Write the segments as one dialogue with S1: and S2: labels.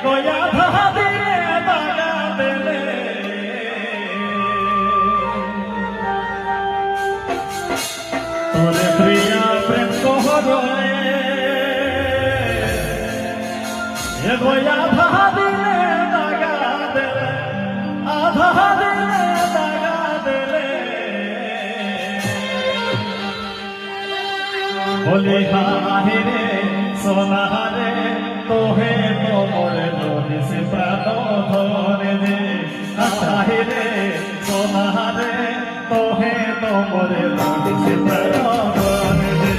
S1: এগোয়া ভাবিলে দাগা দেলে তোরে প্রিয়া প্রেম কহরে এগোয়া ভাবিলে দাগা দেলে আধা দিলে দাগা দেলে বলি হাহিরে সোনাহারে তোহে তোমরে লোহিসে প্রাণ ধরে দে হাহিরে সোনাহারে তোহে তোমরে লোহিসে প্রাণ ধরে দে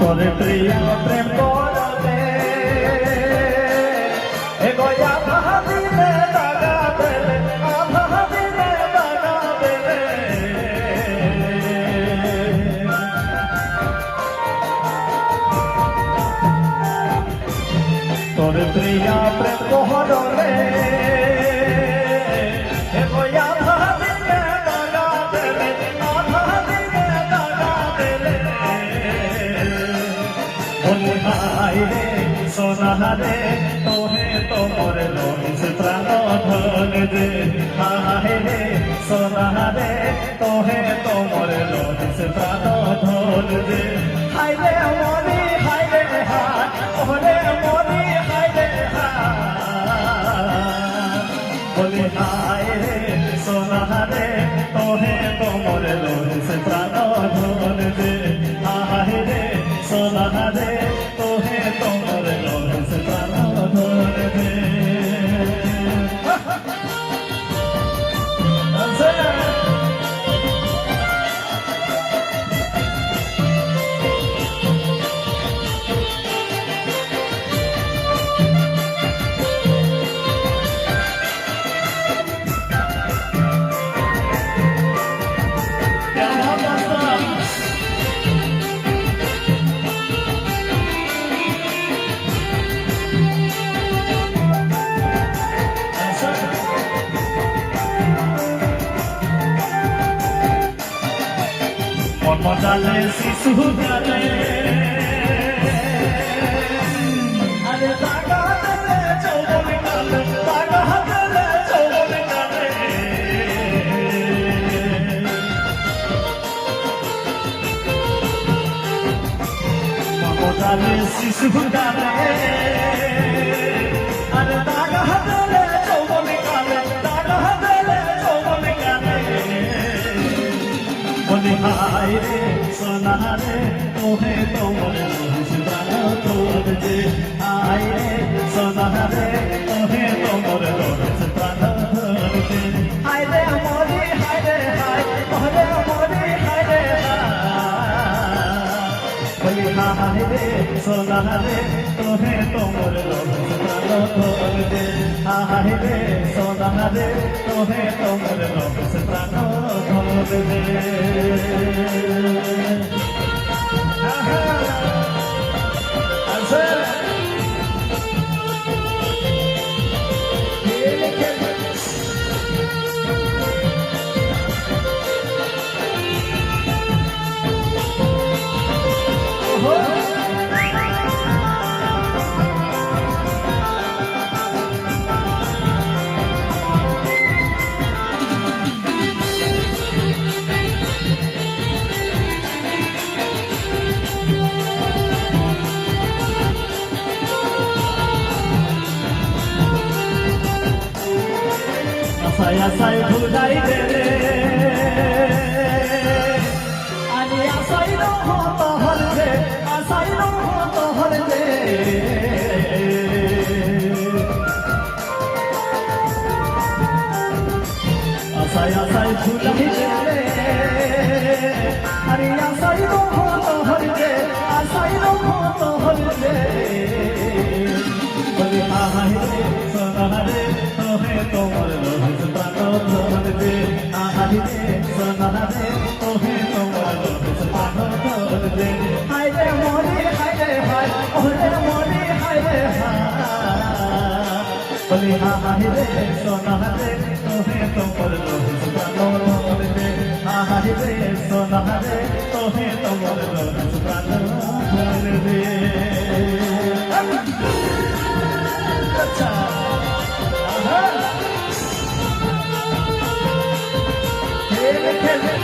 S1: তোরে প্রিয়া প্রেম করলে এগোয়া ভাবিলে দাগা দেলে আধা দিলে দাগা দেলে তোরে প্রিয়া প্রেম করলে এগোয়া ভাবিলে দাগা দেলে আধা দিলে দাগা দেলে বলি হাইরে সোনাহারে তোহে তোমরে লোহিসে প্রাণ ধরে দে হাইরে সোনাহারে তোহে তোমরে লোহিসে প্রাণ ধরে দে হাইরে মরি হাইরে হায় ওরে মরি হাইরে হায় বলি হাইরে সোনাহারে তোহে তোমরে লোহিসে প্রাণ ধরে দে হাইরে সোনাহারে তোহে তোমরে লোহিসে প্রাণ ধরে দে মজালে শিশু গালে আরে দাগা দেলে চৌবন গালে দাগা দেলে চৌবন গালে মজালে শিশু গালে আরে দাগা দেলে চৌবন গালে দাগা দেলে চৌবন গালে বলি হাইরে সোনাহারে তোহে তোমরে লোহিসে প্রাণ ধরে দে হাইরে সোনাহারে তোহে তোমরে লোহিসে প্রাণ ধরে দে হাইরে মরি হাইরে হায় ওরে মরি হাইরে বলি হাইরে সোনাহারে তোহে তোমরে লোহিসে প্রাণ ধরে দে হাইরে সোনাহারে তোহে তোমরে লোহিসে প্রাণ ধরে দে আশায় ভুলাই দেলে আরে আশাই রহত হরদে আশাই রহত হরদে আশায় ভুলাই দেলে আরে আশাই রহত হরদে আশাই রহত হরদে বলি হাইরে সোনাহারে তোহে তোমরে লোহিসে প্রাণ ধরে দে হাইরে সোনাহারে তোহে তোমরে লোহিসে প্রাণ ধরে দে হাইরে মরি হাইরে হায় ওরে মরি হাইরে হায় বলি হাইরে সোনাহারে তোহে তোমরে লোহিসে প্রাণ ধরে দে হাইরে সোনারে তোহে তোমার দরজ প্রাণ ধরবে আচ্ছা আহা খেলে খেলে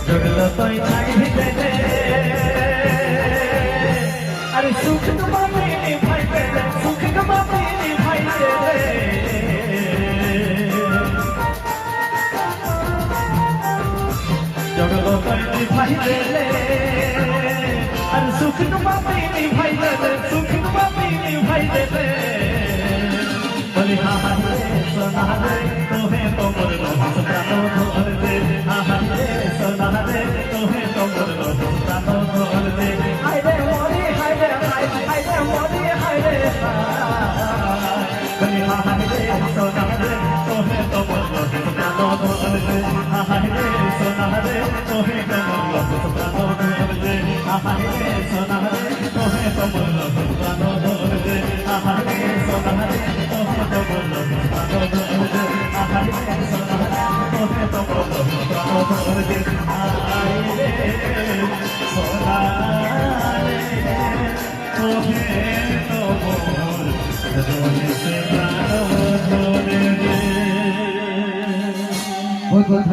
S1: জগলো তোই ছাই ভিতরে আরে সুখ তোমাকে নিভাই পেলে সুখ তোমাকে নিভাই পেলে জগলো তোই নিভাই পেলে আরে সুখ তোমাকে নিভাই পেলে সুখ তোমাকে নিভাই পেলে বলি হাহারে সোনারে তোহে তোমর রহস প্রাণ ধরবে হাহারে সোনারে তোহে তোমর রহস প্রাণ ধরবে হায়রে মরি হায়রে হায়রে মরি হায়রে বলি হাহারে সোনারে তোহে তোমর রহস প্রাণ ধরবে হাহারে সোনারে তোহে তোমর রহস প্রাণ ধরবে হাহারে সোনারে তোহে তোমর রহস প্রাণ ধরবে হাহারে সোনারে
S2: बहुत बहुत